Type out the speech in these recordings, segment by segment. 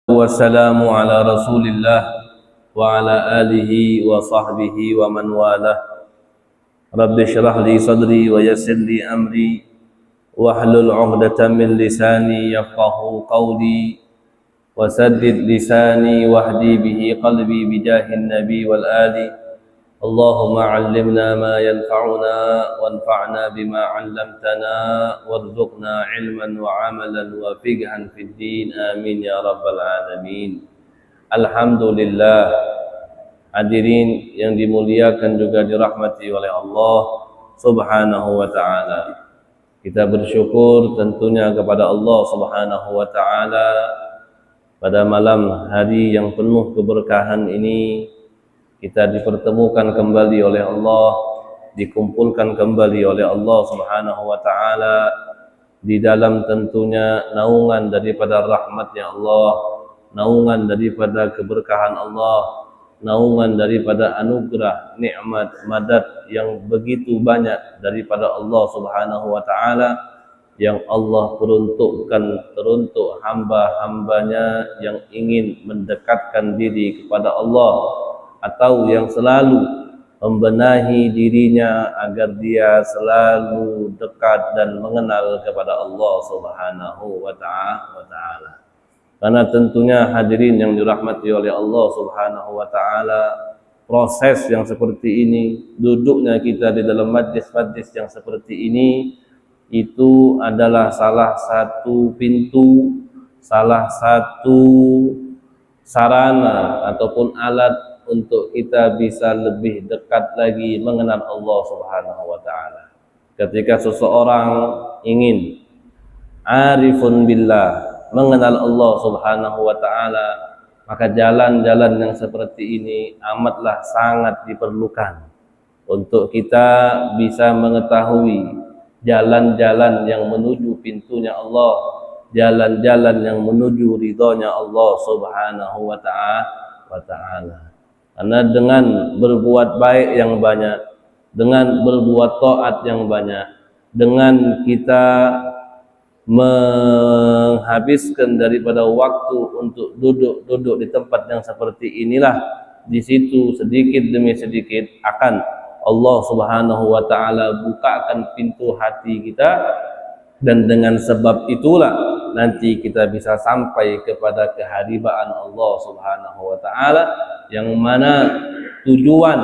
والسلام على رسول الله وعلى آله وصحبه ومن والاه. رب اشرح لي صدري ويسر لي أمري واحلل عقدة من لساني يفقه قولي وسدد لساني واهدي به قلبي بجاه النبي والآل. اللهم علمنا ما ينفعنا وانفعنا بما علمتنا وارزقنا علما وعملا وفقها في الدين آمين يا رب العالمين. Alhamdulillah, hadirin yang dimuliakan juga dirahmati oleh Allah Subhanahu wa ta'ala. Kita bersyukur tentunya kepada Allah Subhanahu wa ta'ala pada malam hari yang penuh keberkahan ini. Kita dipertemukan kembali oleh Allah, dikumpulkan kembali oleh Allah Subhanahu wa ta'ala di dalam tentunya naungan daripada rahmatnya Allah, naungan daripada keberkahan Allah, naungan daripada anugerah, nikmat, madad yang begitu banyak daripada Allah Subhanahu wa ta'ala yang Allah peruntukkan teruntuk hamba-hambanya yang ingin mendekatkan diri kepada Allah atau yang selalu membenahi dirinya agar dia selalu dekat dan mengenal kepada Allah Subhanahu wa ta'ala. Karena tentunya hadirin yang dirahmati oleh Allah Subhanahu wa ta'ala, proses yang seperti ini, duduknya kita di dalam majlis-majlis yang seperti ini, itu adalah salah satu pintu, salah satu sarana ataupun alat untuk kita bisa lebih dekat lagi mengenal Allah Subhanahu wa ta'ala. Ketika seseorang ingin arifun billah, mengenal Allah Subhanahu wa ta'ala, maka jalan-jalan yang seperti ini amatlah sangat diperlukan untuk kita bisa mengetahui jalan-jalan yang menuju pintunya Allah, jalan-jalan yang menuju ridhonya Allah Subhanahu wa ta'ala. Karena dengan berbuat baik yang banyak, dengan berbuat taat yang banyak, dengan kita menghabiskan daripada waktu untuk duduk di tempat yang seperti inilah, di situ sedikit demi sedikit akan Allah Subhanahu wa ta'ala bukakan pintu hati kita, dan dengan sebab itulah nanti kita bisa sampai kepada keharibaan Allah Subhanahu wa ta'ala, yang mana tujuan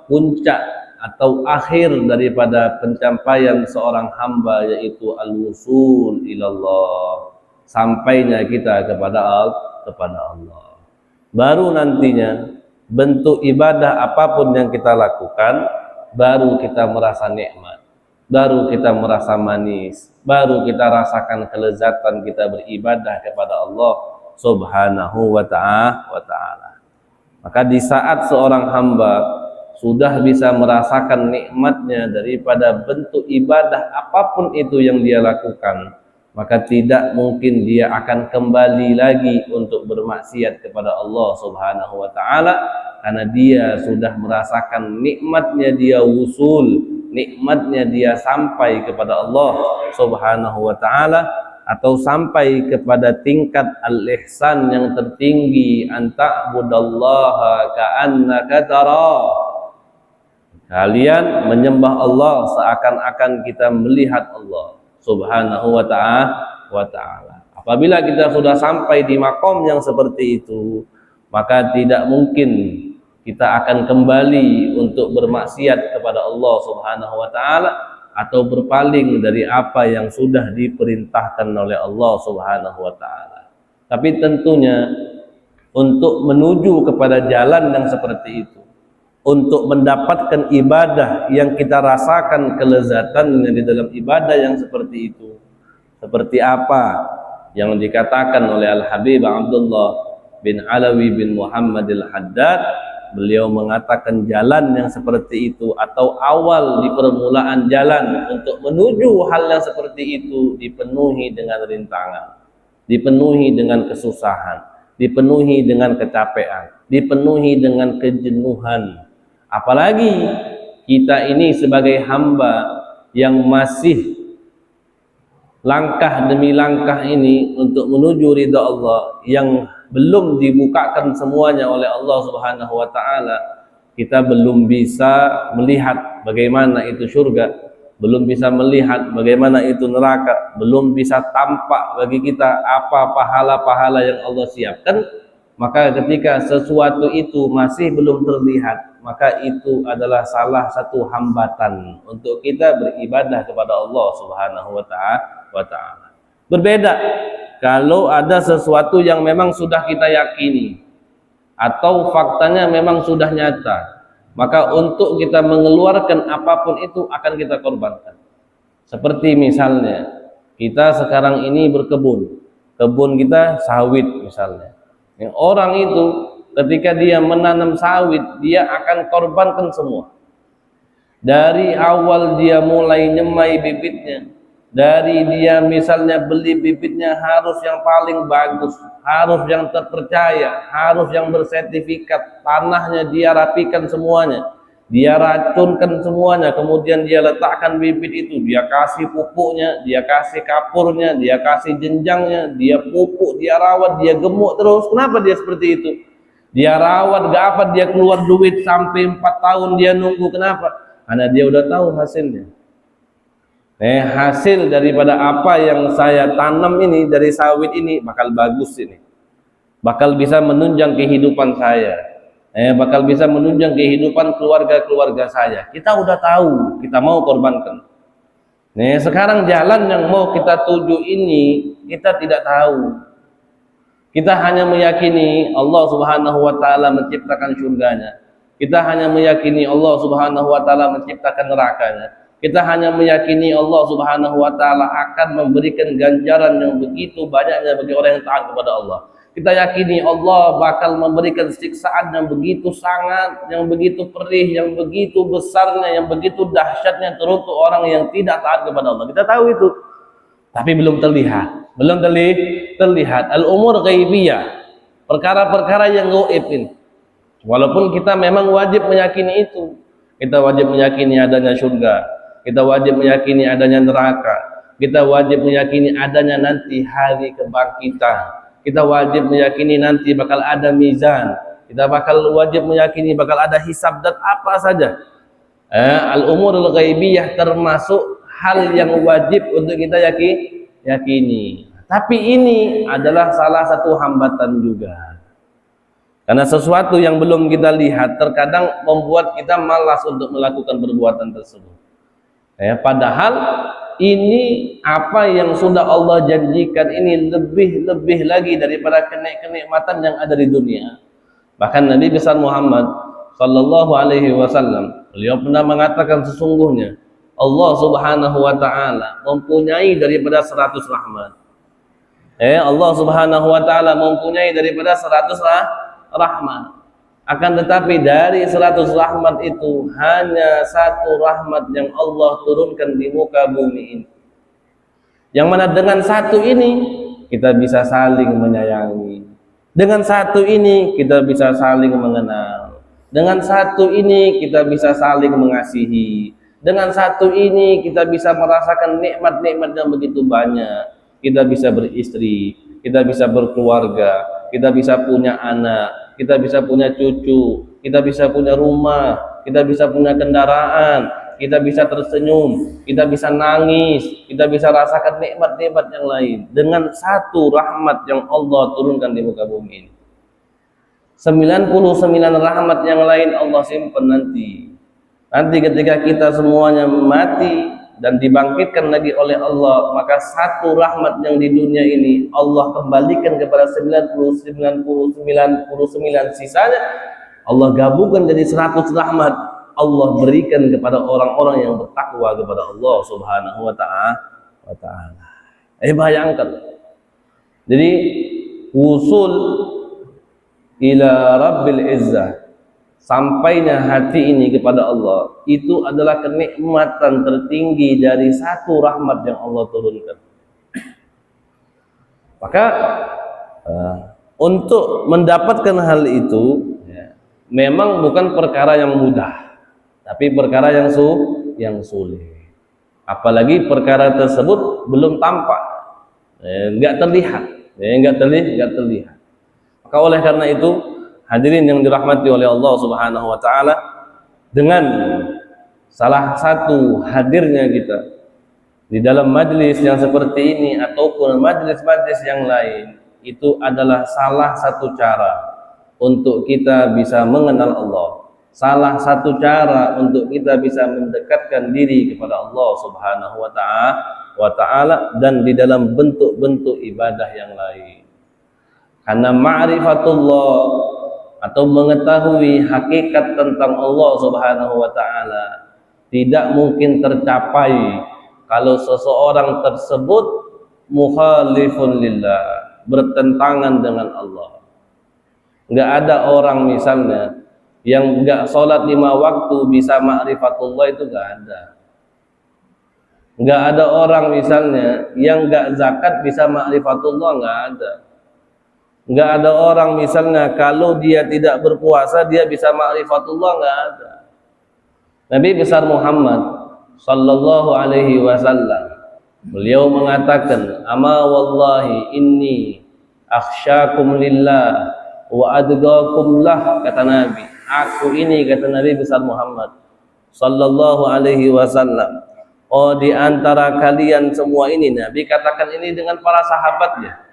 puncak atau akhir daripada pencapaian seorang hamba yaitu al-wusul ilallah, sampainya kita kepada Allah. Baru nantinya bentuk ibadah apapun yang kita lakukan, baru kita merasa nikmat, baru kita merasa manis, baru kita rasakan kelezatan kita beribadah kepada Allah Subhanahu wa ta'ala. Maka di saat seorang hamba sudah bisa merasakan nikmatnya daripada bentuk ibadah apapun itu yang dia lakukan, maka tidak mungkin dia akan kembali lagi untuk bermaksiat kepada Allah Subhanahu wa ta'ala, karena dia sudah merasakan nikmatnya dia wusul, nikmatnya dia sampai kepada Allah Subhanahu wa ta'ala, atau sampai kepada tingkat al-ihsan yang tertinggi, anta'budallaha ka'annaka tara. Kalian menyembah Allah seakan-akan kita melihat Allah Subhanahu wa ta'ala. Apabila kita sudah sampai di makom yang seperti itu, maka tidak mungkin kita akan kembali untuk bermaksiat kepada Allah Subhanahu wa ta'ala atau berpaling dari apa yang sudah diperintahkan oleh Allah Subhanahu wa ta'ala. Tapi tentunya untuk menuju kepada jalan yang seperti itu, untuk mendapatkan ibadah yang kita rasakan kelezatannya di dalam ibadah yang seperti itu, seperti apa yang dikatakan oleh Al-Habib Abdullah bin Alawi bin Muhammad Al-Haddad. Beliau mengatakan jalan yang seperti itu atau awal di permulaan jalan untuk menuju hal yang seperti itu dipenuhi dengan rintangan, dipenuhi dengan kesusahan, dipenuhi dengan kecapean, dipenuhi dengan kejenuhan. Apalagi kita ini sebagai hamba yang masih langkah demi langkah ini untuk menuju ridha Allah, yang belum dibukakan semuanya oleh Allah Subhanahu wa taala, kita belum bisa melihat bagaimana itu surga, belum bisa melihat bagaimana itu neraka, belum bisa tampak bagi kita apa pahala-pahala yang Allah siapkan. Maka ketika sesuatu itu masih belum terlihat, maka itu adalah salah satu hambatan untuk kita beribadah kepada Allah Subhanahu wa taala. Berbeda kalau ada sesuatu yang memang sudah kita yakini atau faktanya memang sudah nyata, maka untuk kita mengeluarkan apapun itu akan kita korbankan. Seperti misalnya kita sekarang ini berkebun, kebun kita sawit misalnya. Yang orang itu ketika dia menanam sawit, dia akan korbankan semua. Dari awal dia mulai nyemai bibitnya, dari dia misalnya beli bibitnya harus yang paling bagus, harus yang terpercaya, harus yang bersertifikat, tanahnya dia rapikan semuanya, dia racunkan semuanya, kemudian dia letakkan bibit itu, dia kasih pupuknya, dia kasih kapurnya, dia kasih jenjangnya, dia pupuk, dia rawat, dia gemuk terus. Kenapa dia seperti itu? Dia rawat, gak apa dia keluar duit sampai 4 tahun dia nunggu. Kenapa? Karena dia udah tahu hasilnya. Hasil daripada apa yang saya tanam ini, dari sawit ini bakal bagus ini, bakal bisa menunjang kehidupan saya, bakal bisa menunjang kehidupan keluarga-keluarga saya. Kita udah tahu, kita mau korbankan. Sekarang jalan yang mau kita tuju ini kita tidak tahu. Kita hanya meyakini Allah Subhanahu wa taala menciptakan surganya. Kita hanya meyakini Allah Subhanahu wa taala menciptakan nerakanya. Kita hanya meyakini Allah Subhanahu wa taala akan memberikan ganjaran yang begitu banyaknya bagi orang yang taat kepada Allah. Kita yakini Allah bakal memberikan siksaan yang begitu sangat, yang begitu perih, yang begitu besarnya, yang begitu dahsyatnya teruntuk orang yang tidak taat kepada Allah. Kita tahu itu, tapi belum terlihat, belum terlihat. Al-umur ghaibiyah, perkara-perkara yang gaib ini. Walaupun kita memang wajib meyakini itu, kita wajib meyakini adanya surga, kita wajib meyakini adanya neraka, kita wajib meyakini adanya nanti hari kebangkitan. Kita wajib meyakini nanti bakal ada mizan. Kita bakal wajib meyakini bakal ada hisab dan apa saja. Al-umurul ghaibiyah termasuk hal yang wajib untuk kita yakini. Tapi ini adalah salah satu hambatan juga. Karena sesuatu yang belum kita lihat terkadang membuat kita malas untuk melakukan perbuatan tersebut. Padahal ini apa yang sudah Allah janjikan ini lebih lagi daripada kenikmatan yang ada di dunia. Bahkan Nabi besar Muhammad sallallahu alaihi wasallam, beliau pernah mengatakan sesungguhnya Allah Subhanahu wa taala mempunyai daripada 100 rahmat. Allah Subhanahu wa taala mempunyai daripada 100 rahmat. Akan tetapi dari 100 rahmat itu hanya 1 rahmat yang Allah turunkan di muka bumi ini. Yang mana dengan 1 ini kita bisa saling menyayangi. Dengan 1 ini kita bisa saling mengenal. Dengan 1 ini kita bisa saling mengasihi. Dengan 1 ini kita bisa merasakan nikmat-nikmat yang begitu banyak. Kita bisa beristri, kita bisa berkeluarga, kita bisa punya anak, kita bisa punya cucu, kita bisa punya rumah, kita bisa punya kendaraan, kita bisa tersenyum, kita bisa nangis, kita bisa rasakan nikmat-nikmat yang lain dengan 1 rahmat yang Allah turunkan di muka bumi ini. 99 rahmat yang lain Allah simpan nanti. Nanti ketika kita semuanya mati dan dibangkitkan lagi oleh Allah, maka 1 rahmat yang di dunia ini Allah kembalikan kepada 99 sisanya, Allah gabungkan jadi 100 rahmat, Allah berikan kepada orang-orang yang bertakwa kepada Allah Subhanahu wa ta'ala. Bayangkan. Jadi wusul ila Rabbil Izzah, sampainya hati ini kepada Allah, itu adalah kenikmatan tertinggi dari 1 rahmat yang Allah turunkan. Maka untuk mendapatkan hal itu memang bukan perkara yang mudah, tapi perkara yang sulit. Apalagi perkara tersebut belum tampak, nggak terlihat, nggak terlihat. Oleh karena itu, hadirin yang dirahmati oleh Allah Subhanahu wa taala, dengan salah satu hadirnya kita di dalam majlis yang seperti ini ataupun majlis-majlis yang lain, itu adalah salah satu cara untuk kita bisa mengenal Allah. Salah satu cara untuk kita bisa mendekatkan diri kepada Allah Subhanahu wa taala dan di dalam bentuk-bentuk ibadah yang lain. Karena ma'rifatullah atau mengetahui hakikat tentang Allah Subhanahu wa taala tidak mungkin tercapai kalau seseorang tersebut mukhalifun lillah, bertentangan dengan Allah. Enggak ada orang misalnya yang enggak sholat 5 waktu bisa ma'rifatullah, itu enggak ada. Enggak ada orang misalnya yang enggak zakat bisa ma'rifatullah, enggak ada. Enggak ada orang misalnya kalau dia tidak berpuasa dia bisa ma'rifatullah, enggak ada. Nabi besar Muhammad sallallahu alaihi wasallam, beliau mengatakan, ama wallahi inni akhsyakum lillah wa adghakum lah, kata Nabi. Aku ini, kata Nabi besar Muhammad sallallahu alaihi wasallam, oh di antara kalian semua ini, Nabi katakan ini dengan para sahabatnya.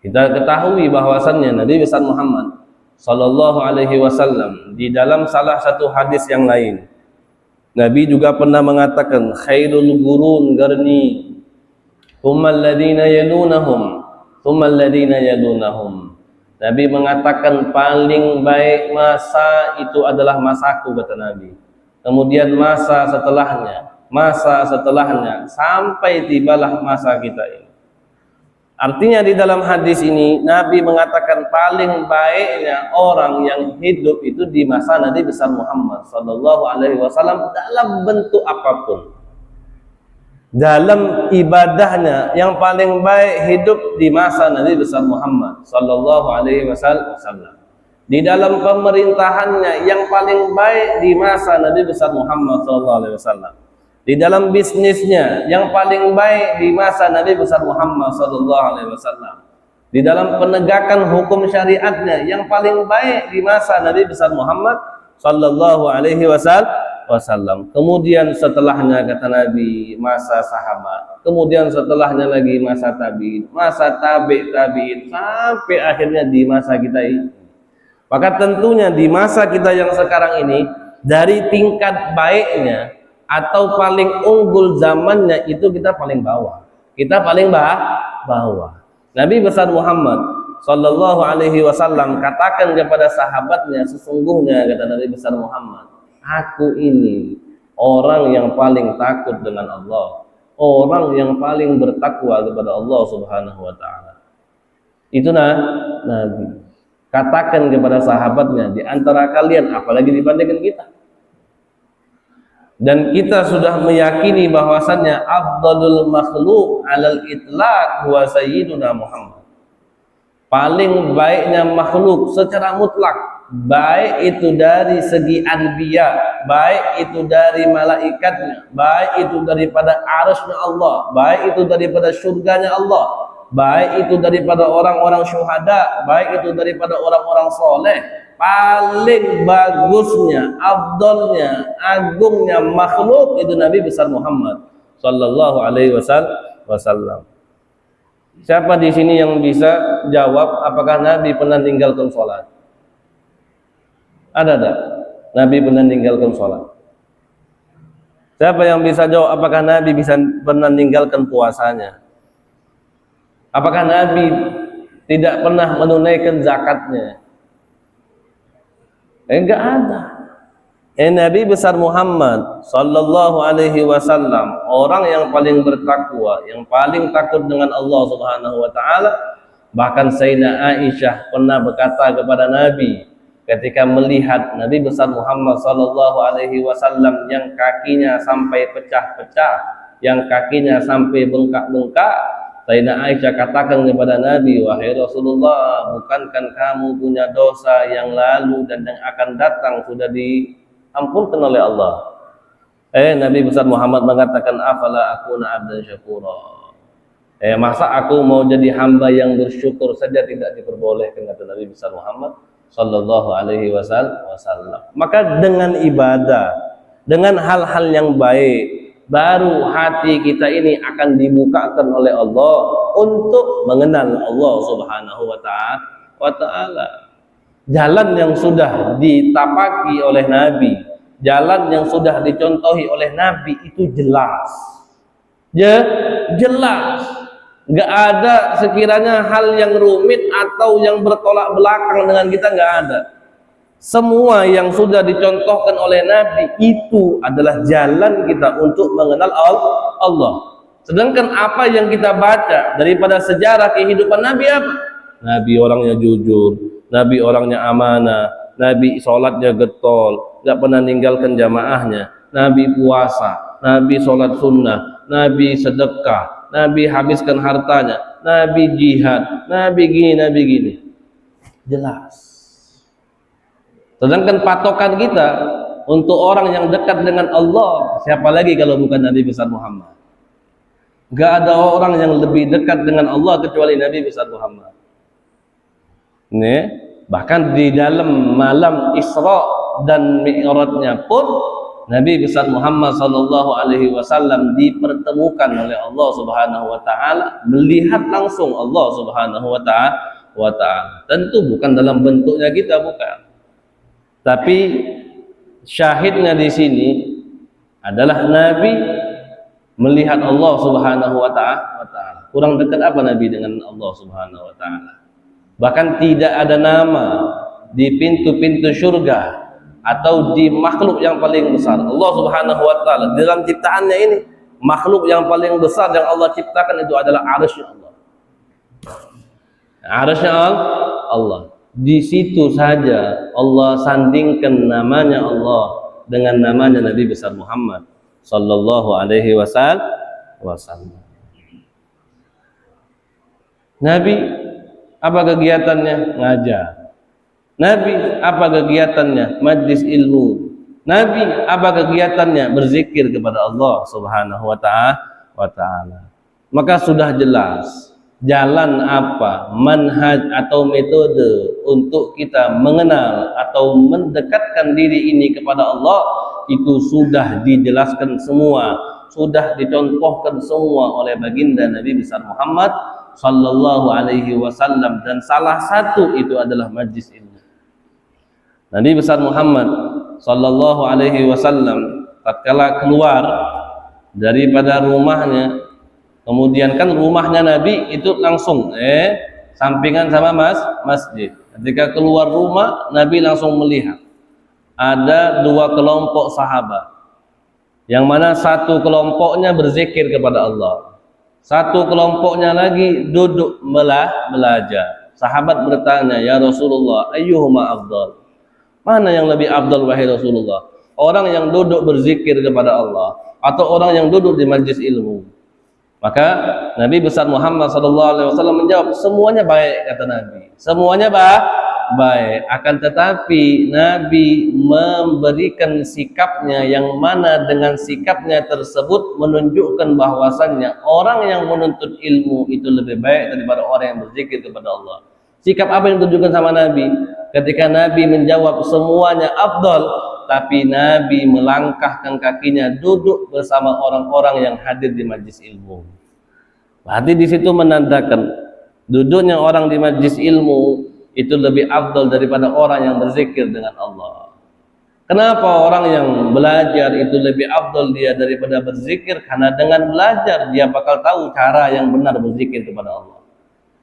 Kita ketahui bahwasannya Nabi besar Muhammad sallallahu alaihi wasallam di dalam salah satu hadis yang lain, Nabi juga pernah mengatakan, khairul qurun qarni, tsummal ladzina yalunahum, tsummal ladzina yalunahum. Nabi mengatakan paling baik masa itu adalah masaku, kata Nabi. Kemudian masa setelahnya, sampai tibalah masa kita ini. Artinya di dalam hadis ini Nabi mengatakan paling baiknya orang yang hidup itu di masa Nabi besar Muhammad sallallahu alaihi wasallam dalam bentuk apapun. Dalam ibadahnya yang paling baik hidup di masa Nabi besar Muhammad sallallahu alaihi wasallam. Di dalam pemerintahannya yang paling baik di masa Nabi besar Muhammad sallallahu alaihi wasallam. Di dalam bisnisnya yang paling baik di masa Nabi besar Muhammad sallallahu alaihi wasallam. Di dalam penegakan hukum syariatnya yang paling baik di masa Nabi besar Muhammad sallallahu alaihi wasallam. Kemudian setelahnya, kata Nabi, masa sahabat. Kemudian setelahnya lagi masa tabi'in, masa tabi'in, sampai akhirnya di masa kita ini. Maka tentunya di masa kita yang sekarang ini, dari tingkat baiknya atau paling unggul zamannya itu kita paling bawah. Kita paling bawah. Nabi besar Muhammad sallallahu alaihi wasallam katakan kepada sahabatnya, sesungguhnya, kata Nabi besar Muhammad, aku ini orang yang paling takut dengan Allah, orang yang paling bertakwa kepada Allah Subhanahu wa taala. Itu Nabi katakan kepada sahabatnya, di antara kalian, apalagi dibandingkan kita. Dan kita sudah meyakini bahwasannya afdalul makhluk alal itlaq huwa sayyiduna Muhammad. Paling baiknya makhluk secara mutlak, baik itu dari segi anbiya, baik itu dari malaikatnya, baik itu daripada arasnya Allah, baik itu daripada surganya Allah, baik itu daripada orang-orang syuhada, baik itu daripada orang-orang soleh. Paling bagusnya, afdalnya, agungnya makhluk itu Nabi besar Muhammad sallallahu alaihi wasallam. Siapa di sini yang bisa jawab apakah Nabi pernah tinggalkan sholat? Ada tak? Nabi pernah tinggalkan sholat. Siapa yang bisa jawab apakah Nabi pernah tinggalkan puasanya? Apakah Nabi tidak pernah menunaikan zakatnya? Enggak ada. Nabi besar Muhammad sallallahu alaihi wasallam, orang yang paling bertakwa, yang paling takut dengan Allah Subhanahu wa taala. Bahkan Sayyidah Aisyah pernah berkata kepada Nabi ketika melihat Nabi besar Muhammad sallallahu alaihi wasallam yang kakinya sampai pecah-pecah, yang kakinya sampai bengkak-bengkak, Sayyidah Aisyah katakan kepada Nabi, wahai Rasulullah, bukankah kamu punya dosa yang lalu dan yang akan datang sudah diampunkan oleh Allah? Nabi besar Muhammad mengatakan, afala akuna abdan syakura. Masa aku mau jadi hamba yang bersyukur saja tidak diperbolehkan, kata Nabi besar Muhammad sallallahu alaihi wasallam. Maka dengan ibadah, dengan hal-hal yang baik, baru hati kita ini akan dibukakan oleh Allah untuk mengenal Allah Subhanahu wa taala. Jalan yang sudah ditapaki oleh Nabi, jalan yang sudah dicontohi oleh Nabi itu jelas. Jelas. Nggak ada sekiranya hal yang rumit atau yang bertolak belakang dengan kita, nggak ada. Semua yang sudah dicontohkan oleh Nabi itu adalah jalan kita untuk mengenal Allah. Sedangkan apa yang kita baca daripada sejarah kehidupan Nabi apa? Nabi orangnya jujur, Nabi orangnya amanah, Nabi sholatnya getol, nggak pernah ninggalkan jamaahnya, Nabi puasa, Nabi sholat sunnah, Nabi sedekah, Nabi habiskan hartanya, Nabi jihad, Nabi gini. Jelas. Sedangkan patokan kita untuk orang yang dekat dengan Allah, siapa lagi kalau bukan Nabi besar Muhammad? Gak ada orang yang lebih dekat dengan Allah kecuali Nabi besar Muhammad. Nih, bahkan di dalam malam Isra dan Mi'rajnya pun Nabi besar Muhammad sallallahu alaihi wasallam dipertemukan oleh Allah Subhanahu wa taala, melihat langsung Allah Subhanahu wa taala. Tentu bukan dalam bentuknya kita, bukan. Tapi syahidnya di sini adalah Nabi melihat Allah Subhanahu wa taala. Kurang dekat apa Nabi dengan Allah Subhanahu wa taala? Bahkan tidak ada nama di pintu-pintu surga atau di makhluk yang paling besar Allah Subhanahu wa taala. Dalam ciptaannya ini, makhluk yang paling besar yang Allah ciptakan itu adalah arasy Allah. Arasy Allah. Di situ saja Allah sandingkan namanya Allah dengan namanya Nabi besar Muhammad sallallahu alaihi wasallam. Nabi apa kegiatannya? Ngajar. Nabi apa kegiatannya? Majlis ilmu. Nabi apa kegiatannya? Berzikir kepada Allah Subhanahu wa taala. Maka sudah jelas jalan apa, manhaj atau metode untuk kita mengenal atau mendekatkan diri ini kepada Allah itu sudah dijelaskan semua, sudah dicontohkan semua oleh baginda Nabi besar Muhammad sallallahu alaihi wasallam, dan salah satu itu adalah majlis ilmu. Nabi besar Muhammad sallallahu alaihi wasallam tatkala keluar daripada rumahnya, kemudian kan rumahnya Nabi itu langsung sampingan sama masjid. Ketika keluar rumah, Nabi langsung melihat ada dua kelompok sahabat, yang mana satu kelompoknya berzikir kepada Allah, satu kelompoknya lagi duduk belajar. Sahabat bertanya, ya Rasulullah, ayyuhuma afdal? Mana yang lebih afdal wahai Rasulullah? Orang yang duduk berzikir kepada Allah atau orang yang duduk di majlis ilmu? Maka Nabi besar Muhammad SAW menjawab, semuanya baik, kata Nabi. Semuanya baik. Akan tetapi Nabi memberikan sikapnya yang mana dengan sikapnya tersebut menunjukkan bahwasannya orang yang menuntut ilmu itu lebih baik daripada orang yang berzikir kepada Allah. Sikap apa yang ditunjukkan sama Nabi? Ketika Nabi menjawab semuanya afdal, tapi Nabi melangkahkan kakinya duduk bersama orang-orang yang hadir di majlis ilmu. Berarti di situ menandakan duduknya orang di majlis ilmu itu lebih afdal daripada orang yang berzikir dengan Allah. Kenapa orang yang belajar itu lebih afdal dia daripada berzikir? Karena dengan belajar dia bakal tahu cara yang benar berzikir kepada Allah.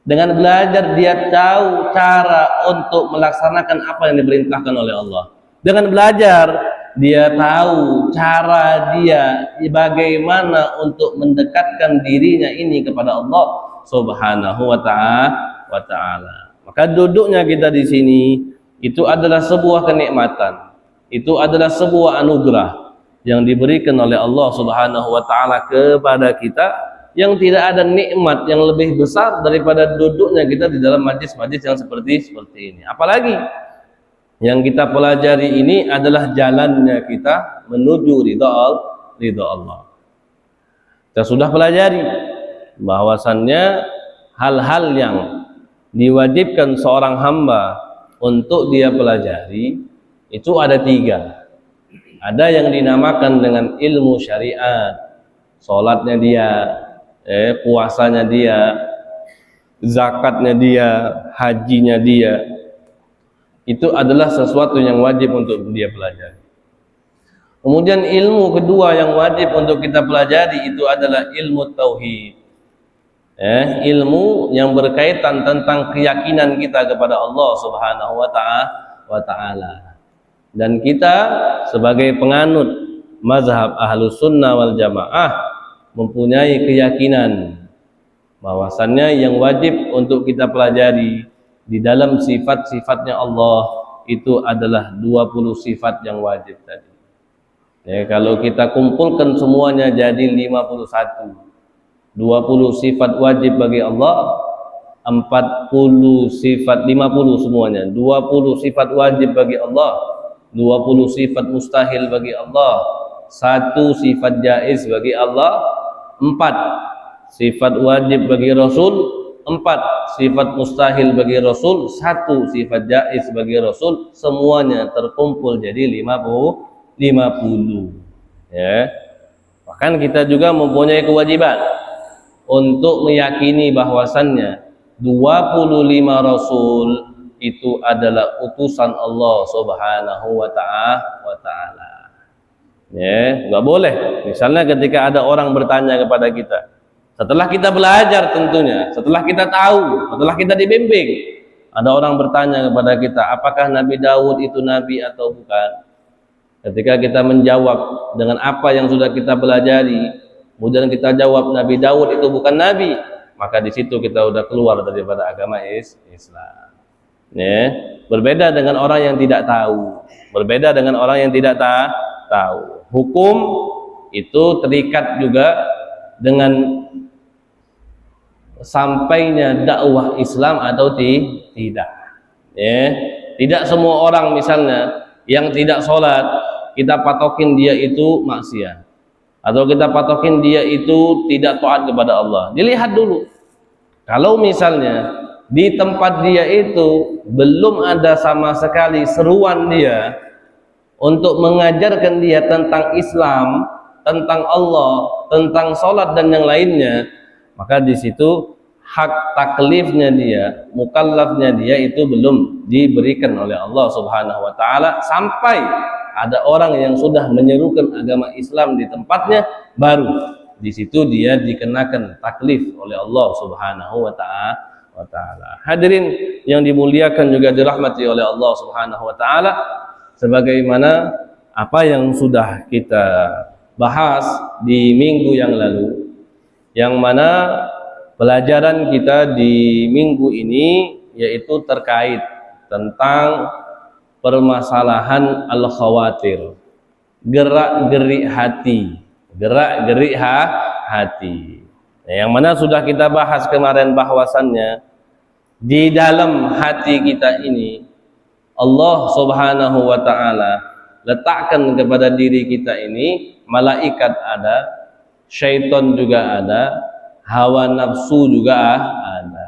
Dengan belajar dia tahu cara untuk melaksanakan apa yang diperintahkan oleh Allah. Dengan belajar dia tahu cara dia bagaimana untuk mendekatkan dirinya ini kepada Allah Subhanahu wa taala. Maka duduknya kita di sini itu adalah sebuah kenikmatan. Itu adalah sebuah anugerah yang diberikan oleh Allah Subhanahu wa taala kepada kita, yang tidak ada nikmat yang lebih besar daripada duduknya kita di dalam majlis-majlis yang seperti ini. Apalagi yang kita pelajari ini adalah jalannya kita menuju ridha Allah. Kita sudah pelajari bahwasannya hal-hal yang diwajibkan seorang hamba untuk dia pelajari itu ada 3. Ada yang dinamakan dengan ilmu syariat, sholatnya dia, puasanya dia, zakatnya dia, hajinya dia. Itu adalah sesuatu yang wajib untuk dia pelajari. Kemudian ilmu kedua yang wajib untuk kita pelajari itu adalah ilmu tauhid. Ilmu yang berkaitan tentang keyakinan kita kepada Allah Subhanahu wa ta'ala. Dan kita sebagai penganut mazhab Ahlus Sunnah wal Jamaah mempunyai keyakinan bahwasannya yang wajib untuk kita pelajari di dalam sifat-sifatnya Allah itu adalah 20 sifat yang wajib tadi. Kalau kita kumpulkan semuanya jadi 51. 20 sifat wajib bagi Allah, 40 sifat, 50 semuanya. 20 sifat wajib bagi Allah, 20 sifat mustahil bagi Allah, 1 sifat jaiz bagi Allah, 4 sifat wajib bagi Rasul, 4 sifat mustahil bagi Rasul, 1 sifat jaiz bagi Rasul. Semuanya terkumpul jadi 50. Bahkan kita juga mempunyai kewajiban untuk meyakini bahwasannya 25 Rasul itu adalah utusan Allah Subhanahu wa ta'ala. Nggak boleh. Misalnya ketika ada orang bertanya kepada kita, setelah kita belajar tentunya, setelah kita tahu, setelah kita dibimbing, ada orang bertanya kepada kita, apakah Nabi Daud itu nabi atau bukan? Ketika kita menjawab dengan apa yang sudah kita pelajari, kemudian kita jawab Nabi Daud itu bukan nabi, maka di situ kita sudah keluar daripada agama Islam. Berbeda dengan orang yang tidak tahu. Berbeda dengan orang yang tidak tahu. Hukum itu terikat juga dengan sampainya dakwah Islam atau tidak. Tidak semua orang misalnya yang tidak sholat kita patokin dia itu maksiat, atau kita patokin dia itu tidak taat kepada Allah. Dilihat dulu, kalau misalnya di tempat dia itu belum ada sama sekali seruan dia untuk mengajarkan dia tentang Islam, tentang Allah, tentang sholat dan yang lainnya, maka di situ hak taklifnya dia, mukallafnya dia itu belum diberikan oleh Allah Subhanahu wa ta'ala. Sampai ada orang yang sudah menyerukan agama Islam di tempatnya, baru di situ dia dikenakan taklif oleh Allah Subhanahu wa ta'ala. Hadirin yang dimuliakan juga dirahmati oleh Allah Subhanahu wa ta'ala, sebagaimana apa yang sudah kita bahas di minggu yang lalu, yang mana pelajaran kita di minggu ini yaitu terkait tentang permasalahan al-khawatir, gerak-gerik hati, gerak-gerik hati. Yang mana sudah kita bahas kemarin bahwasannya di dalam hati kita ini Allah Subhanahu wa ta'ala letakkan kepada diri kita ini malaikat ada, syaitan juga ada, hawa nafsu juga ada.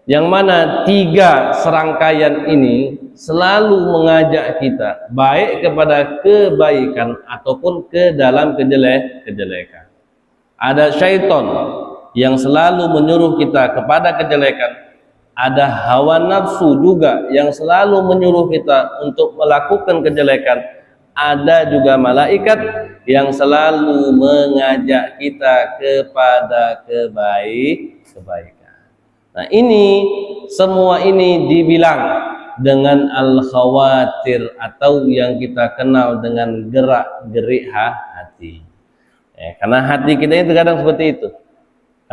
Yang mana 3 serangkaian ini selalu mengajak kita baik kepada kebaikan ataupun ke dalam kejelekan. Ada syaitan yang selalu menyuruh kita kepada kejelekan, ada hawa nafsu juga yang selalu menyuruh kita untuk melakukan kejelekan, ada juga malaikat yang selalu mengajak kita kepada kebaikan. Nah, ini semua ini dibilang dengan al-khawatir atau yang kita kenal dengan gerak-gerik hati. Karena hati kita itu kadang seperti itu.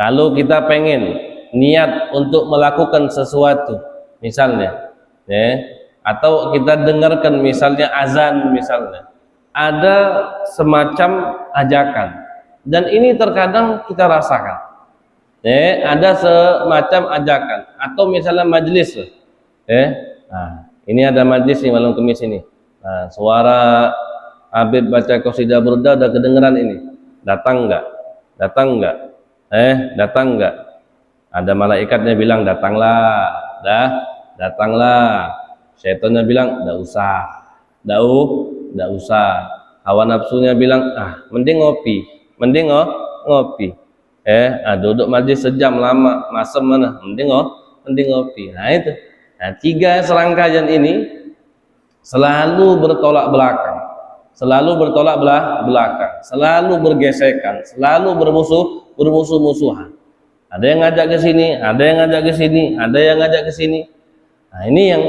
Kalau kita pengen niat untuk melakukan sesuatu, misalnya, atau kita dengarkan misalnya azan, misalnya, ada semacam ajakan, dan ini terkadang kita rasakan. Ada semacam ajakan, atau misalnya majelis, nah, ini ada majelis nih malam Kamis ini. Nah, suara Habib baca qasidah burda udah kedengeran ini. Datang enggak? Datang enggak? Ada malaikatnya bilang datanglah, datanglah. Syaitannya bilang enggak usah. Enggak usah. Hawa nafsunya bilang, mending ngopi. Ngopi. Duduk majlis sejam lama, masem mana? Mending ngopi. Nah itu. Nah, 3 serangkaian ini selalu bertolak belakang. Selalu bergesekan, selalu bermusuh-musuhan. Ada yang ngajak ke sini, ada yang ngajak ke sini, ada yang ngajak ke sini. Nah, ini yang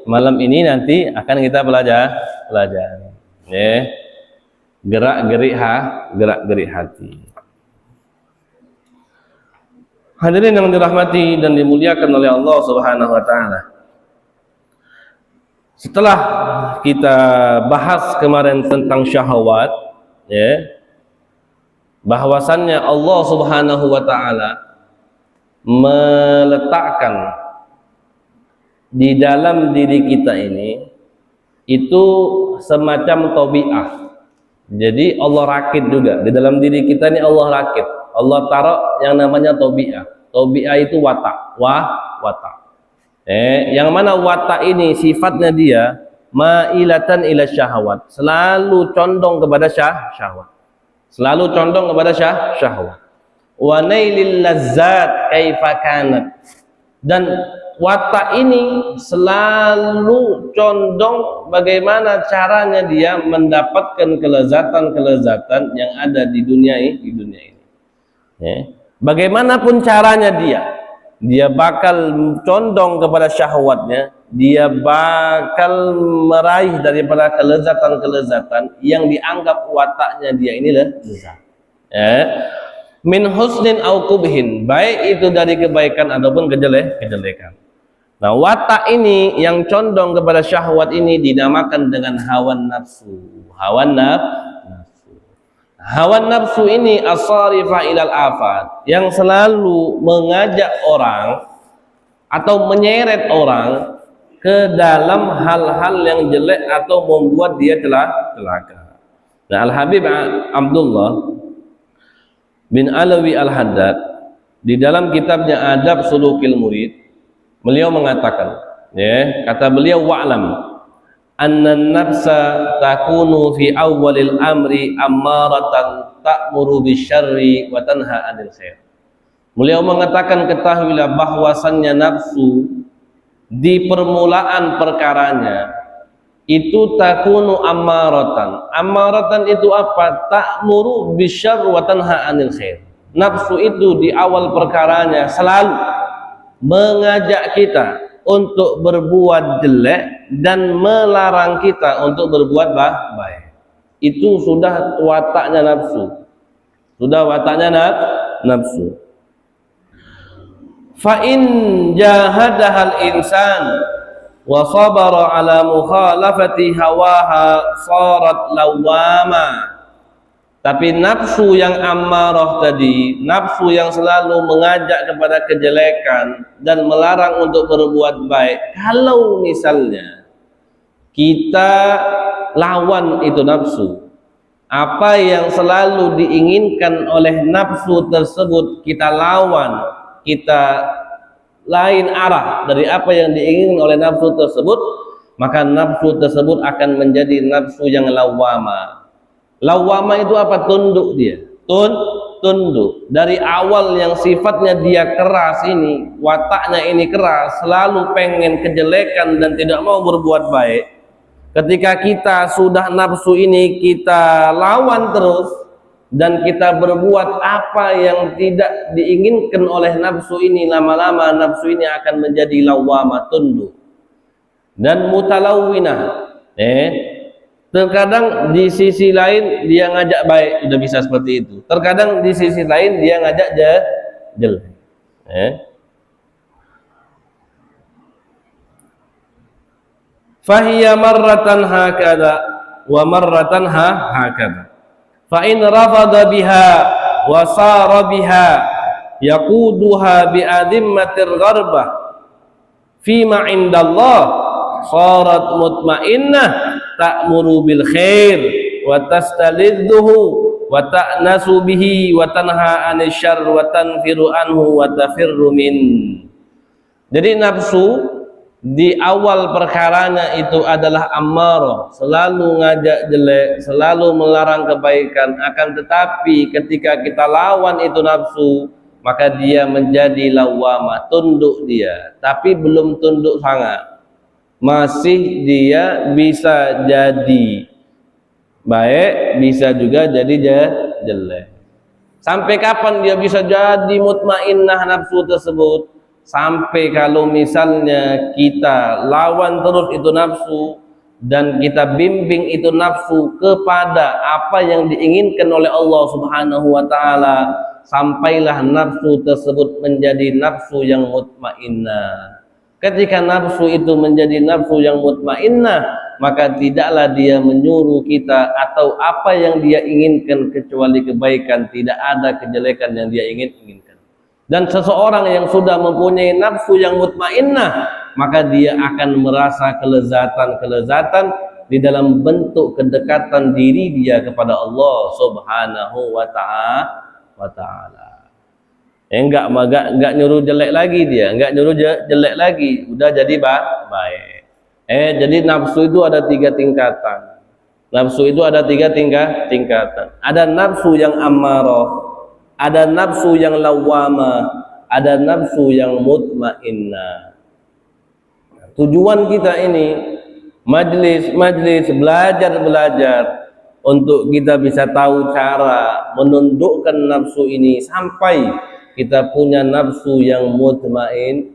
malam ini nanti akan kita pelajari. Gerak-gerik hati. Hadirin yang dirahmati dan dimuliakan oleh Allah Subhanahu wa taala. Setelah kita bahas kemarin tentang syahwat, bahwasannya Allah Subhanahu wa taala meletakkan di dalam diri kita ini itu semacam tabiah. Jadi Allah rakit juga di dalam diri kita ini, Allah rakit. Allah taruh yang namanya tabiah. Tabiah itu watak, watak. Yang mana watak ini sifatnya dia mailatan ila syahwat, selalu condong kepada syahwat. Wa nailil lazzat kaifa kanat. Dan watak ini selalu condong bagaimana caranya dia mendapatkan kelezatan yang ada di dunia ini. Bagaimanapun caranya dia bakal condong kepada syahwatnya, dia bakal meraih daripada kelezatan yang dianggap wataknya dia ini lezat. Min husnin au qubhin, baik itu dari kebaikan ataupun kejelekan. Nah, watak ini yang condong kepada syahwat ini dinamakan dengan hawan nafsu. Hawan nafsu ini as-sarifa ilal afat, yang selalu mengajak orang atau menyeret orang ke dalam hal-hal yang jelek atau membuat dia celaka. Nah, Al-Habib Abdullah bin Alawi Al-Haddad di dalam kitabnya Adab Sulukil Murid, beliau mengatakan, kata beliau, wa'lam anna nafsa takunu fi awwalil amri ammaratan ta'muru bisyarri wa tanha 'anil khair. Beliau mengatakan, ketahuilah bahwasannya nafsu di permulaan perkaranya itu takunu ammaratan. Ammaratan itu apa? Ta'muru bisyarri wa tanha 'anil khair. Nafsu itu di awal perkaranya selalu mengajak kita untuk berbuat jelek dan melarang kita untuk berbuat baik. Itu sudah wataknya nafsu. Fa in jahadahal insan wa sabara ala mukhalafati hawaha sarat lawama. Tapi nafsu yang ammarah tadi, nafsu yang selalu mengajak kepada kejelekan dan melarang untuk berbuat baik, kalau misalnya kita lawan itu nafsu, apa yang selalu diinginkan oleh nafsu tersebut kita lawan, kita lain arah dari apa yang diinginkan oleh nafsu tersebut, maka nafsu tersebut akan menjadi nafsu yang lawama. Lawama itu apa? Tunduk dia. Tunduk. Dari awal yang sifatnya dia keras ini, wataknya ini keras, selalu pengen kejelekan dan tidak mau berbuat baik. Ketika kita sudah nafsu ini kita lawan terus dan kita berbuat apa yang tidak diinginkan oleh nafsu ini, lama-lama nafsu ini akan menjadi lawama, tunduk. Dan mutalawwinah. Terkadang di sisi lain dia ngajak baik, sudah bisa seperti itu. Terkadang di sisi lain dia ngajak jelek. Fahiya marratan hakada wa marratan hakada. Fa in rafada biha wa sara biha yaquduha bi adimmatir gharbah fima indallah sarat mutmainnah ta'muru bil khair wa tastalidduhu wa ta'nasu bihi wa tanha 'anil syarr wa tanfiru anhu wa tafirru min. Jadi nafsu di awal perkaranya itu adalah ammarah, selalu ngajak jelek, selalu melarang kebaikan. Akan tetapi ketika kita lawan itu nafsu, maka dia menjadi lawamah, tunduk dia, tapi belum tunduk sangat. Masih dia bisa jadi baik, bisa juga jadi jelek. Sampai kapan dia bisa jadi mutmainnah nafsu tersebut? Sampai kalau misalnya kita lawan terus itu nafsu dan kita bimbing itu nafsu kepada apa yang diinginkan oleh Allah Subhanahu wa taala, sampailah nafsu tersebut menjadi nafsu yang mutmainnah. Ketika nafsu itu menjadi nafsu yang mutmainnah, maka tidaklah dia menyuruh kita atau apa yang dia inginkan kecuali kebaikan, tidak ada kejelekan yang dia inginkan. Dan seseorang yang sudah mempunyai nafsu yang mutmainnah, maka dia akan merasa kelezatan-kelezatan di dalam bentuk kedekatan diri dia kepada Allah Subhanahu wa taala. Enggak nyuruh jelek lagi dia, enggak nyuruh jelek lagi, udah jadi baik. Jadi nafsu itu ada 3 tingkatan. Nafsu itu ada 3 tingkatan. Ada nafsu yang ammarah, ada nafsu yang lawamah, ada nafsu yang mutmainnah. Tujuan kita ini majlis belajar untuk kita bisa tahu cara menundukkan nafsu ini sampai kita punya nafsu yang mutmainnah.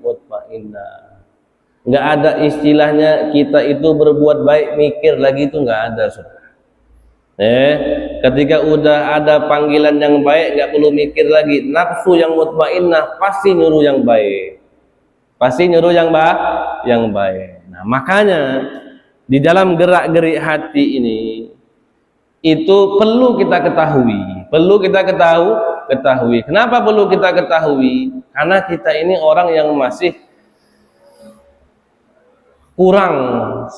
Enggak ada istilahnya kita itu berbuat baik mikir lagi, itu enggak ada, saudara. Ketika udah ada panggilan yang baik, nggak perlu mikir lagi. Nafsu yang mutmainnah pasti nyuruh yang baik, pasti nyuruh yang baik. Nah, makanya di dalam gerak-gerik hati ini itu perlu kita ketahui, Kenapa perlu kita ketahui? Karena kita ini orang yang masih kurang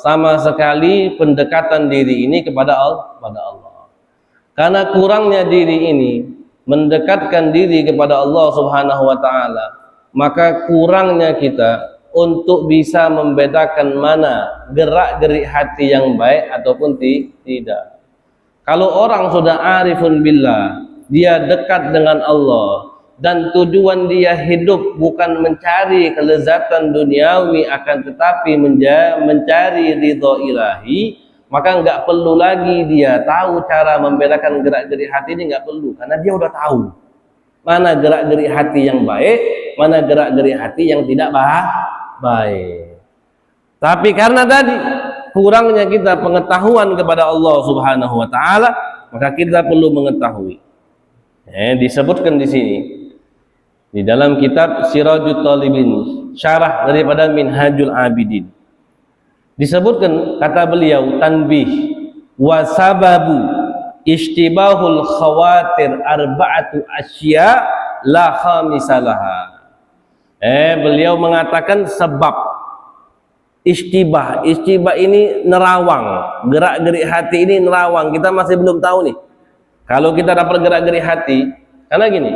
sama sekali pendekatan diri ini kepada Allah. Karena kurangnya diri ini mendekatkan diri kepada Allah Subhanahu wa taala, maka kurangnya kita untuk bisa membedakan mana gerak-gerik hati yang baik ataupun tidak. Kalau orang sudah arifun billah, dia dekat dengan Allah, dan tujuan dia hidup bukan mencari kelezatan duniawi, akan tetapi mencari ridho ilahi, maka enggak perlu lagi dia tahu cara membedakan gerak-gerik hati ini, enggak perlu, karena dia udah tahu mana gerak-gerik hati yang baik, mana gerak-gerik hati yang tidak baik. Tapi karena tadi kurangnya kita pengetahuan kepada Allah Subhanahu wa taala, maka kita perlu mengetahui. Disebutkan di sini di dalam kitab Sirajut Talibin, syarah daripada Minhajul Abidin, disebutkan, kata beliau, tanbih wa sababu ishtibahul khawatir arba'atu asya la khamisalaha. Beliau mengatakan sebab istibah ini nerawang, gerak-gerik hati ini nerawang. Kita masih belum tahu nih kalau kita dapat gerak-gerik hati, karena gini,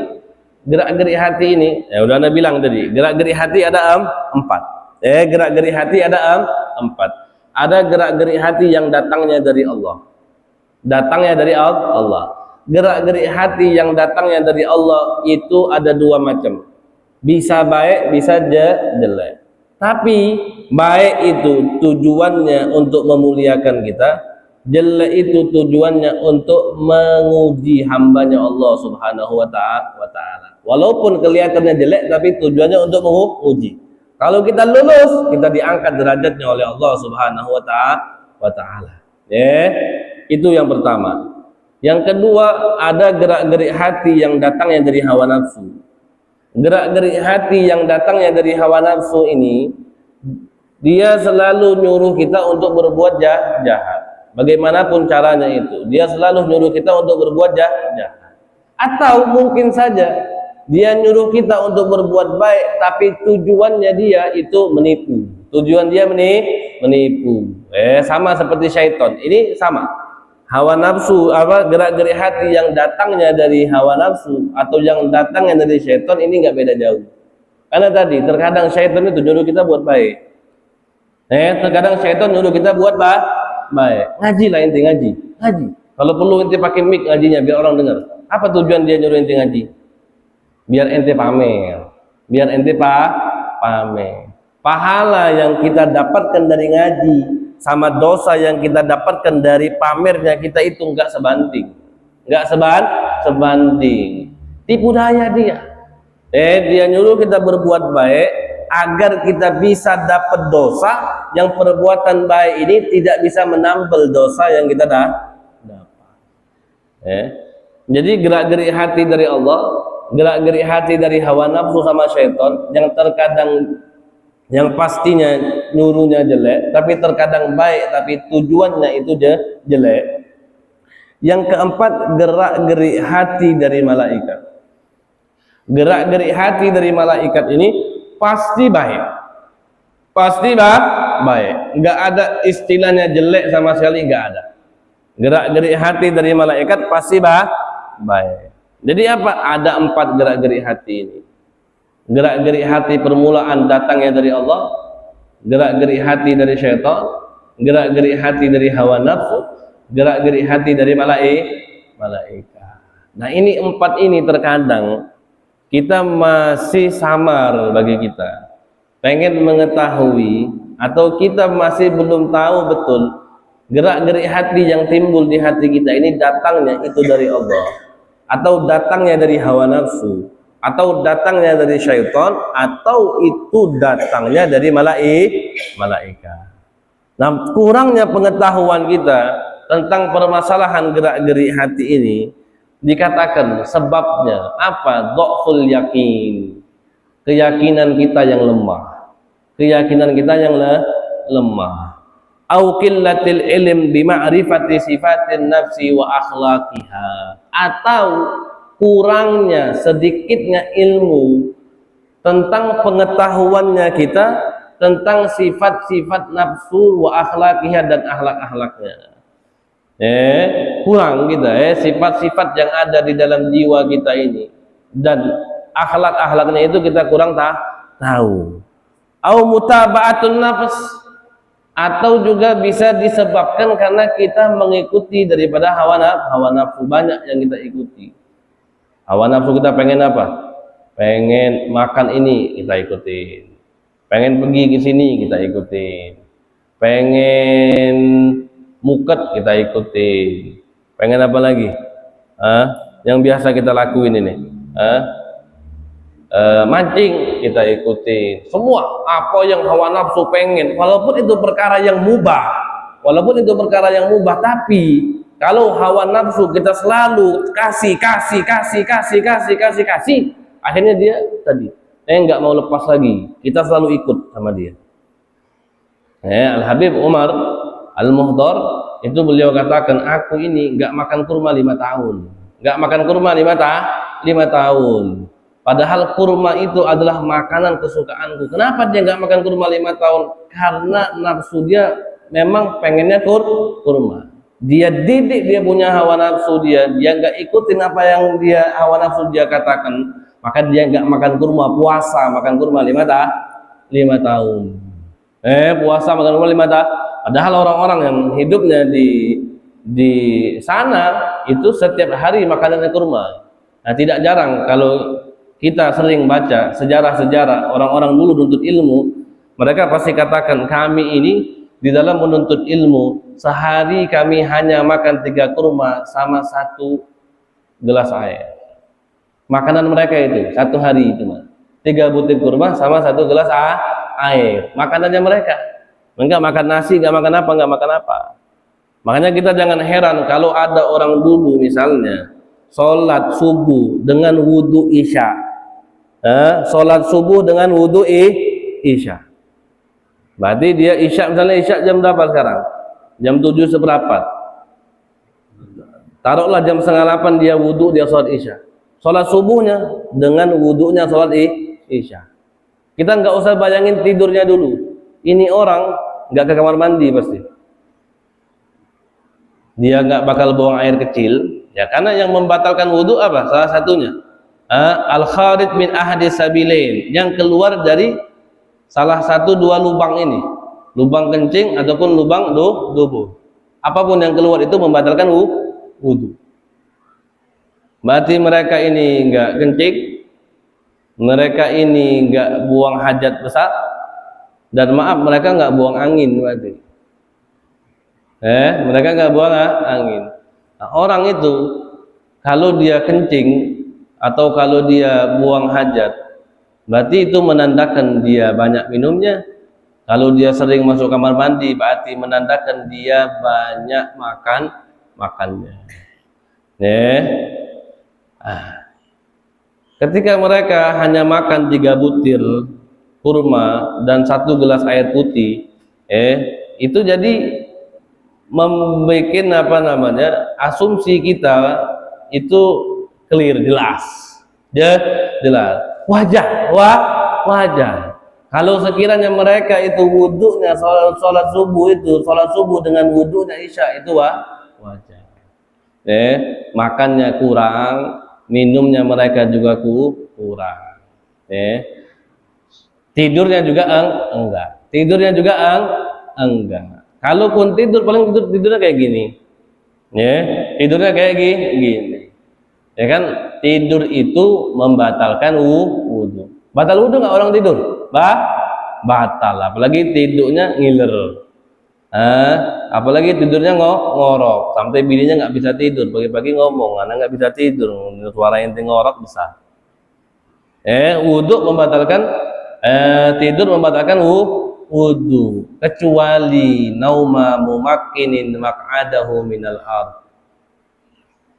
gerak-gerik hati ini, udah Anda bilang tadi, gerak-gerik hati ada 4. Gerak-gerik hati ada 4. Ada gerak-gerik hati yang datangnya dari Allah. Gerak-gerik hati yang datangnya dari Allah itu ada 2 macam. Bisa baik, bisa jelek. Tapi baik itu tujuannya untuk memuliakan kita, jelek itu tujuannya untuk menguji hambanya Allah Subhanahu wa ta'ala. Walaupun kelihatannya jelek, tapi tujuannya untuk menguji. Kalau kita lulus, kita diangkat derajatnya oleh Allah Subhanahu wa ta'ala. Itu yang pertama. Yang kedua, ada gerak-gerik hati yang datangnya dari hawa nafsu. Gerak-gerik hati yang datangnya dari hawa nafsu ini, dia selalu nyuruh kita untuk berbuat jahat. Bagaimanapun caranya itu, dia selalu nyuruh kita untuk berbuat jahat. Atau mungkin saja dia nyuruh kita untuk berbuat baik, tapi tujuannya dia itu menipu. Tujuan dia menipu. Sama seperti syaitan. Ini sama. hawa nafsu, gerak-gerik hati yang datangnya dari hawa nafsu atau yang datangnya dari syaitan ini nggak beda jauh. Karena tadi terkadang syaitan itu nyuruh kita buat baik. Terkadang syaitan nyuruh kita buat baik. Ngaji lah inti ngaji. Kalau perlu ente pakai mic ngajinya biar orang dengar. Apa tujuan dia nyuruh ente ngaji? Biar ente pamer. Biar ente pamer. Pahala yang kita dapatkan dari ngaji sama dosa yang kita dapatkan dari pamernya kita itu enggak sebanding. Enggak sebanding. Tipu daya dia. Dia nyuruh kita berbuat baik agar kita bisa dapat dosa yang perbuatan baik ini tidak bisa menambal dosa yang kita dapat. Jadi gerak-gerik hati dari Allah, gerak-gerik hati dari hawa nafsu sama syaitan yang terkadang yang pastinya nyuruhnya jelek, tapi terkadang baik, tapi tujuannya itu jelek. Yang keempat, gerak-gerik hati dari malaikat. Gerak-gerik hati dari malaikat ini pasti baik. Pasti baik. Enggak ada istilahnya jelek sama sekali, enggak ada. Gerak-gerik hati dari malaikat pasti baik. Jadi apa? Ada 4 gerak-gerik hati ini. Gerak-gerik hati permulaan datangnya dari Allah, gerak-gerik hati dari syaitan, gerak-gerik hati dari hawa nafsu, gerak-gerik hati dari malaikat. Nah, ini 4 ini terkadang kita masih samar bagi kita. Pengen mengetahui atau kita masih belum tahu betul gerak-gerik hati yang timbul di hati kita ini datangnya itu dari Allah atau datangnya dari hawa nafsu atau datangnya dari syaitan atau itu datangnya dari malaikat. Nah, kurangnya pengetahuan kita tentang permasalahan gerak-gerik hati ini dikatakan sebabnya apa? Dhaful yakin. Keyakinan kita yang lemah. Keyakinan kita yang lemah. Au qillatil ilm bi ma'rifati sifatin nafsi wa akhlaqiha. Atau kurangnya, sedikitnya ilmu tentang pengetahuannya kita tentang sifat-sifat nafsu wa akhlaqiha dan akhlak-akhlaknya. Kurang kita sifat-sifat yang ada di dalam jiwa kita ini dan akhlak-akhlaknya itu kita kurang tahu. Au mutaba'atun nafs, atau juga bisa disebabkan karena kita mengikuti daripada hawa nafsu, banyak yang kita ikuti. Hawa nafsu kita pengen apa? Pengen makan ini kita ikutin. Pengen pergi ke sini kita ikutin. Pengen muket kita ikutin. Pengen apa lagi? Yang biasa kita lakuin ini. Mancing kita ikutin. Semua apa yang hawa nafsu pengen, walaupun itu perkara yang mubah, tapi kalau hawa nafsu kita selalu kasih, akhirnya dia tadi nggak mau lepas lagi, kita selalu ikut sama dia. Al-Habib Umar Al-Muhdar itu beliau katakan, aku ini nggak makan kurma 5 tahun, nggak makan kurma 5 tahun. Padahal kurma itu adalah makanan kesukaanku. Kenapa dia nggak makan kurma 5 tahun? Karena nafsu dia memang pengennya kurma. Dia didik, dia punya hawa nafsu dia nggak ikutin apa yang dia hawa nafsu dia katakan. Maka dia nggak makan kurma, puasa makan kurma 5 tahun. Puasa makan kurma 5 tahun. Padahal orang-orang yang hidupnya di sana itu setiap hari makanannya kurma. Nah, tidak jarang kalau kita sering baca sejarah-sejarah orang-orang dulu menuntut ilmu, mereka pasti katakan, kami ini di dalam menuntut ilmu sehari kami hanya makan 3 kurma sama 1 gelas air. Makanan mereka itu satu hari cuma 3 butir kurma sama 1 gelas air. Makanannya mereka. Enggak makan nasi, enggak makan apa. Makanya kita jangan heran kalau ada orang dulu misalnya sholat subuh dengan wudhu isya. Sholat subuh dengan wudhu isya. Berarti dia isya, misalnya isya jam berapa sekarang? Jam 7 seperempat. Taruhlah jam 7:30 dia wudhu, dia sholat isya. Sholat subuhnya dengan wudhunya sholat isya. Kita nggak usah bayangin tidurnya dulu. Ini orang nggak ke kamar mandi pasti. dia nggak bakal buang air kecil, ya karena yang membatalkan wudu apa? Salah satunya al-kharij min ahadi sabilain, yang keluar dari salah satu dua lubang ini, lubang kencing ataupun lubang dubur. Apapun yang keluar itu membatalkan wudu. Berarti mereka ini enggak kencing, mereka ini enggak buang hajat besar, dan maaf mereka enggak buang angin berarti. Mereka enggak buang angin. Nah, orang itu kalau dia kencing atau kalau dia buang hajat, berarti itu menandakan dia banyak minumnya. Kalau dia sering masuk kamar mandi, berarti menandakan dia banyak makannya. Ketika mereka hanya makan 3 butir kurma dan 1 gelas air putih, itu jadi membuat asumsi kita itu clear, jelas. Wajar. Kalau sekiranya mereka itu wudunya sholat subuh dengan wudunya isya, itu wajar. Makannya kurang, minumnya mereka juga kurang. Tidurnya juga enggak. Kalaupun tidur, paling tidurnya kayak gini. Tidurnya kayak gini. Ya kan, tidur itu membatalkan wudu. Batal wudu nggak orang tidur? Batal, apalagi tidurnya ngiler. Apalagi tidurnya ngorok, sampai bininya nggak bisa tidur, pagi-pagi ngomong, anak nggak bisa tidur, suara ente ngorok besar. Wudu membatalkan, tidur membatalkan wudu, kecuali nauma mumakkinin maq'adahu minal ard,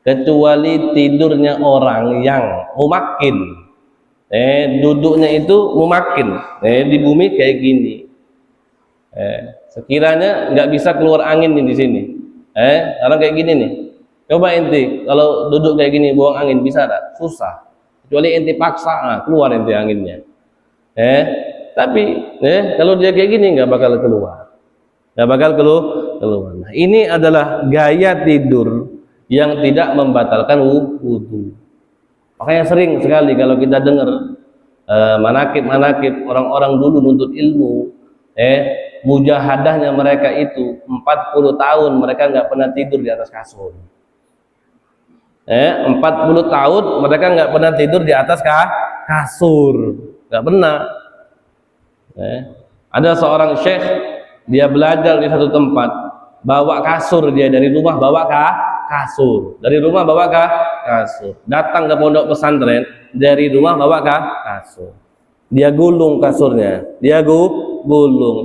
kecuali tidurnya orang yang mumakkin, duduknya itu mumakkin, di bumi kayak gini. Sekiranya nggak bisa keluar angin nih di sini, karena kayak gini nih. Coba ente kalau duduk kayak gini buang angin bisa tak? Susah. Kecuali ente paksa, keluar ente anginnya. Tapi kalau dia kayak gini nggak bakal keluar, keluar. Nah, ini adalah gaya tidur yang tidak membatalkan wudu. Makanya sering sekali kalau kita dengar manakib orang-orang dulu nuntut ilmu, mujahadahnya mereka itu 40 tahun mereka nggak pernah tidur di atas kasur. 40 tahun mereka nggak pernah tidur di atas kasur, nggak pernah. Ada seorang syekh, dia belajar di satu tempat, bawa kasur, dia dari rumah bawa kasur, datang ke pondok pesantren, dari rumah bawa kasur, dia gulung kasurnya,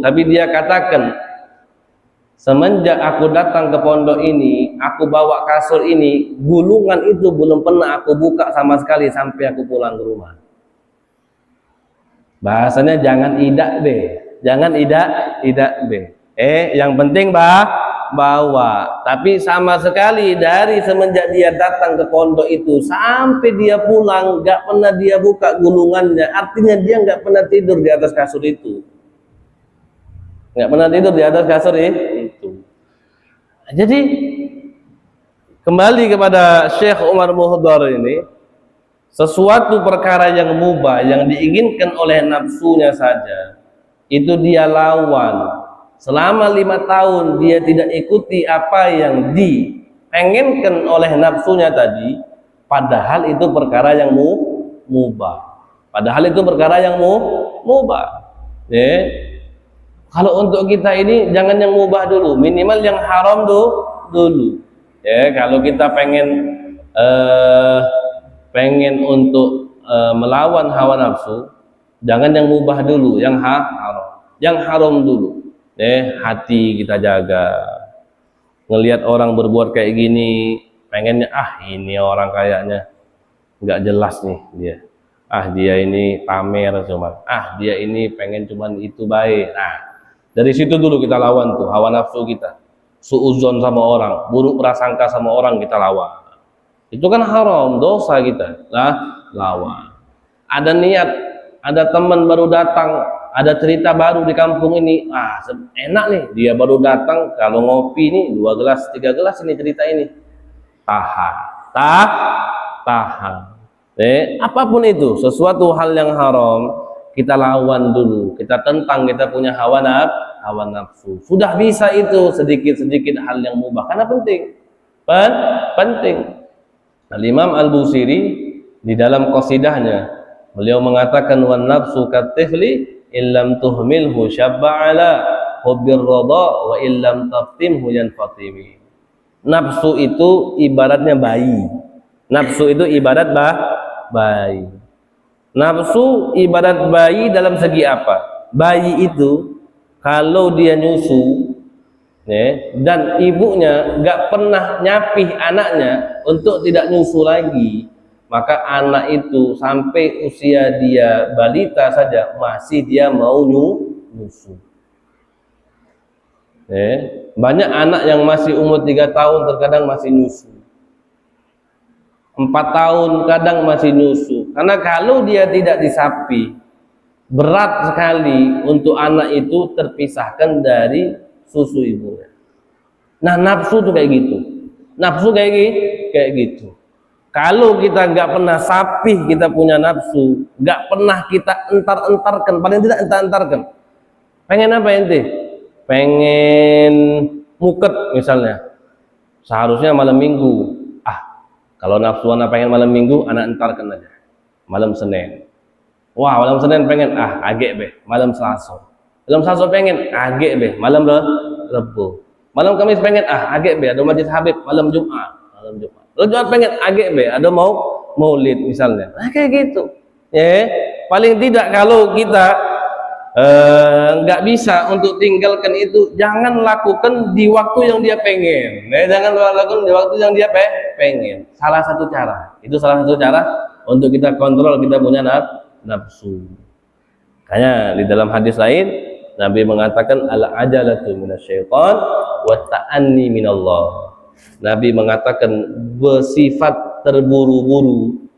tapi dia katakan, semenjak aku datang ke pondok ini, aku bawa kasur ini, gulungan itu belum pernah aku buka sama sekali sampai aku pulang ke rumah. Bahasanya jangan idak be, yang penting bawa. Tapi sama sekali dari semenjak dia datang ke pondok itu sampai dia pulang nggak pernah dia buka gulungannya. Artinya dia nggak pernah tidur di atas kasur itu. Jadi kembali kepada Syekh Umar Muhdar ini, sesuatu perkara yang mubah yang diinginkan oleh nafsunya saja, itu dia lawan. Selama 5 tahun dia tidak ikuti apa yang dipengenkan oleh nafsunya tadi, padahal itu perkara yang mubah. Kalau untuk kita ini jangan yang mubah dulu, minimal yang haram dulu. Kalau kita pengen untuk melawan hawa nafsu, jangan yang mubah dulu, yang haram dulu. Hati kita jaga. Ngelihat orang berbuat kayak gini, pengennya ini orang kayaknya nggak jelas nih dia. Dia ini pamer cuma. Dia ini pengen cuman itu baik. Nah, dari situ dulu kita lawan tuh hawa nafsu kita. Suudzon sama orang, buruk prasangka sama orang kita lawan. Itu kan haram, dosa kita. Lawan. Ada niat, ada teman baru datang, ada cerita baru di kampung ini, enak nih, dia baru datang, kalau ngopi nih 2 gelas 3 gelas ini cerita ini, tahan. Apapun itu, sesuatu hal yang haram kita lawan dulu, kita tentang, kita punya hawa nafsu. Sudah bisa itu sedikit-sedikit hal yang mubah, karena penting. Al-Imam Al-Busiri di dalam qasidahnya beliau mengatakan, wan nafsu katifli illam tuhmilhu syabba ala hubbir radha wa illam taftimhu yanfatimi. Nafsu itu ibaratnya bayi. Nafsu itu ibarat bayi. Nafsu ibarat bayi dalam segi apa? Bayi itu kalau dia nyusu dan ibunya gak pernah nyapih anaknya untuk tidak nyusu lagi, maka anak itu sampai usia dia balita saja masih dia mau nyusu. Banyak anak yang masih umur 3 tahun terkadang masih nyusu, 4 tahun kadang masih nyusu, karena kalau dia tidak disapi, berat sekali untuk anak itu terpisahkan dari susu ibunya. Nah, nafsu tuh kayak gitu. Nafsu kayak gitu. Kalau kita nggak pernah sapih, kita punya nafsu, nggak pernah kita entar-entarkan, paling tidak entar-entarkan. Pengen apa ente? Pengen muket misalnya. Seharusnya malam minggu. Kalau nafsu anak pengen malam minggu, anak entarkan aja. Malam Senin. Wah, malam Senin pengen, agek be, malam Selasa. Malam Selasa pengen, agek be, malam Rabu. Malam Kamis pengen, agek be, ada Masjid Habib, malam Jumat. Malam Jumat pengen, agek be, ada maulid misalnya. Kayak gitu. Paling tidak kalau kita nggak bisa untuk tinggalkan itu, jangan lakukan di waktu yang dia pengen. Jangan lakukan di waktu yang dia pengen. Salah satu cara untuk kita kontrol kita punya nafsu. Makanya di dalam hadis lain Nabi mengatakan al-ajalatu minasyaitan wa ta'anni minallah. Nabi mengatakan bersifat terburu-buru,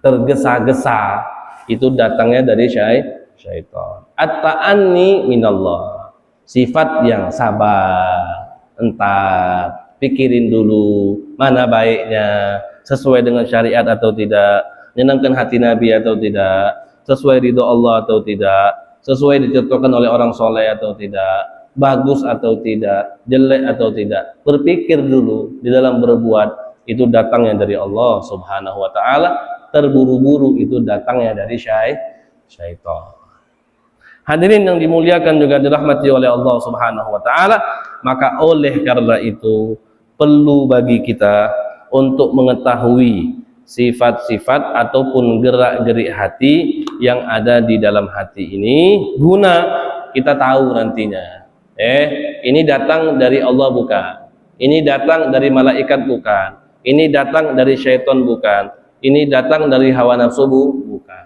tergesa-gesa itu datangnya dari syaitan. At-ta'anni minallah, sifat yang sabar, entar, pikirin dulu mana baiknya, sesuai dengan syariat atau tidak, menyenangkan hati Nabi atau tidak, sesuai ridho Allah atau tidak, sesuai dicontohkan oleh orang soleh atau tidak, bagus atau tidak, jelek atau tidak. Berpikir dulu di dalam berbuat, itu datangnya dari Allah Subhanahu wa ta'ala. Terburu-buru itu datangnya dari syaitan. Hadirin yang dimuliakan juga dirahmati oleh Allah Subhanahu wa ta'ala, maka oleh karena itu perlu bagi kita untuk mengetahui sifat-sifat ataupun gerak-gerik hati yang ada di dalam hati ini, guna kita tahu nantinya ini datang dari Allah bukan, ini datang dari malaikat bukan, ini datang dari syaitan bukan, ini datang dari hawa nafsu bukan.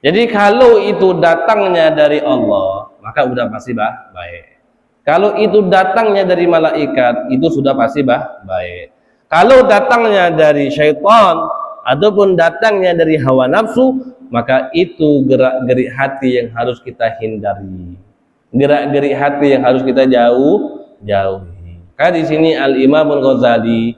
Jadi kalau itu datangnya dari Allah, maka udah pasti baik. Kalau itu datangnya dari malaikat, itu sudah pasti baik. Kalau datangnya dari syaitan ataupun datangnya dari hawa nafsu, maka itu gerak-gerik hati yang harus kita hindari. Gerak-gerik hati yang harus kita jauhi. Karena di sini Al-Imam Al-Ghazali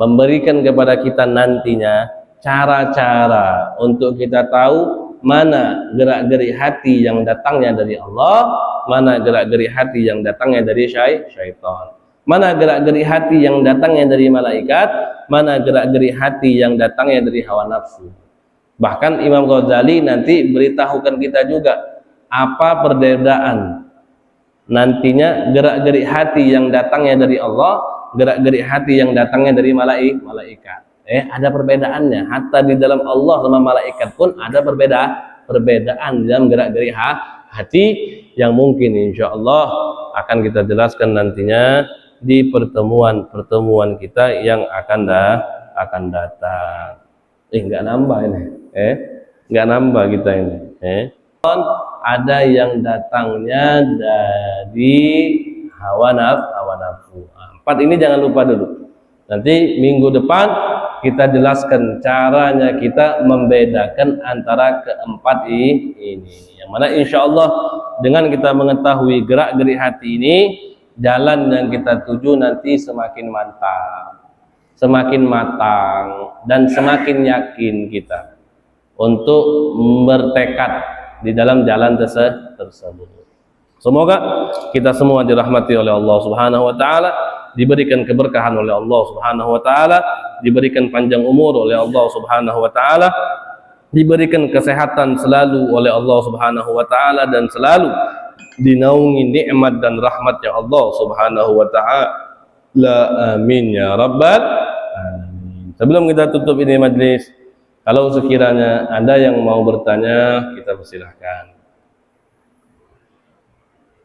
memberikan kepada kita nantinya cara-cara untuk kita tahu mana gerak-gerik hati yang datangnya dari Allah, mana gerak-gerik hati yang datangnya dari syaitan. Mana gerak-gerik hati yang datangnya dari malaikat, mana gerak-gerik hati yang datangnya dari hawa nafsu. Bahkan Imam Ghazali nanti beritahukan kita juga apa perbedaan nantinya gerak-gerik hati yang datangnya dari Allah, gerak-gerik hati yang datangnya dari malaikat. Ada perbedaannya. Hatta di dalam Allah sama malaikat pun ada perbedaan dalam gerak-gerik hati yang mungkin insya Allah akan kita jelaskan nantinya di pertemuan kita yang akan datang. Nggak nambah ini, nggak nambah kita ini. Ada yang datangnya dari hawa nafsu. 4 ini jangan lupa dulu. Nanti minggu depan kita jelaskan caranya kita membedakan antara keempat ini. Yang mana insya Allah dengan kita mengetahui gerak-gerik hati ini, jalan yang kita tuju nanti semakin mantap, semakin matang, dan semakin yakin kita untuk bertekad di dalam jalan tersebut. Semoga kita semua dirahmati oleh Allah Subhanahu wa taala, diberikan keberkahan oleh Allah Subhanahu wa taala, diberikan panjang umur oleh Allah Subhanahu wa taala, diberikan kesehatan selalu oleh Allah Subhanahu wa taala, dan selalu dinaungi nikmat dan rahmatnya Allah Subhanahu wa taala. Amin ya rabbal alamin. Sebelum kita tutup ini majlis, kalau sekiranya ada yang mau bertanya, kita persilahkan.